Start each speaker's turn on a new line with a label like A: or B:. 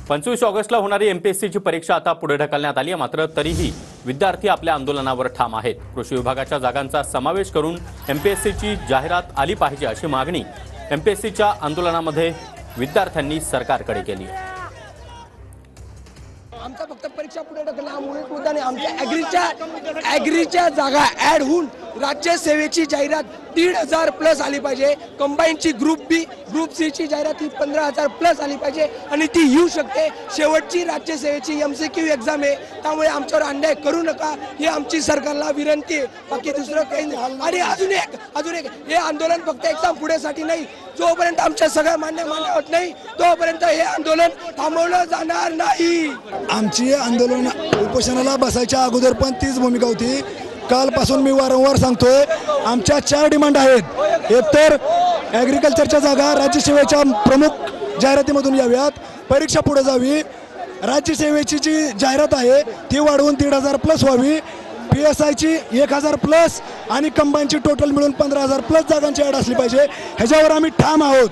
A: 25 ऑगस्टला होणारी एमपीएससीची परीक्षा आता पुढे ढकलण्यात आली आहे। मात्र तरीही विद्यार्थी आपल्या आंदोलनावर ठाम आहेत। कृषी विभागाच्या जागांचा समावेश करून एमपीएससीची जाहिरात आली पाहिजे अशी मागणी एमपीएससीच्या आंदोलनामध्ये विद्यार्थ्यांनी सरकारकडे केली आहे।
B: आमचा फक्त परीक्षा पुढे ढकलण्यामुळे मुद्दा नाही, आमच्या ॲग्रीच्या जागा ॲड होऊन राज्य सेवेची जाहिरात 1,500 प्लस आली पाहिजे। कंबाईनची ग्रुप बी ग्रुप सी ची जाहिरात ही 15,000 प्लस आली पाहिजे आणि ती येऊ शकते। शेवटची राज्य सेवेची MCQ एक्झाम आहे, त्यामुळे आमच्यावर अन्याय करू नका ही आमची सरकारला विनंती आहे, बाकी दुसरं काही नाही। आणि अजून एक हे आंदोलन फक्त एक्झाम पुढेसाठी नाही, जोपर्यंत आमच्या सगळ्या मान्य होत नाही तोपर्यंत हे आंदोलन थांबवलं जाणार नाही।
C: आमची आंदोलन उपोषणाला बसायच्या अगोदर पण तीच भूमिका होती। कालपासून मी वारंवार सांगतोय, आमच्या 4 डिमांड आहेत। एक तर ॲग्रिकल्चरच्या जागा राज्यसेवेच्या प्रमुख जाहिरातीमधून याव्यात, परीक्षा पुढे जावी, राज्यसेवेची जी जाहिरात आहे ती वाढवून 1,500 प्लस व्हावी, PSIची 1,000 प्लस आणि कंबाईनची टोटल मिळून 15,000 प्लस जागांची ॲड असली पाहिजे। ह्याच्यावर आम्ही ठाम आहोत।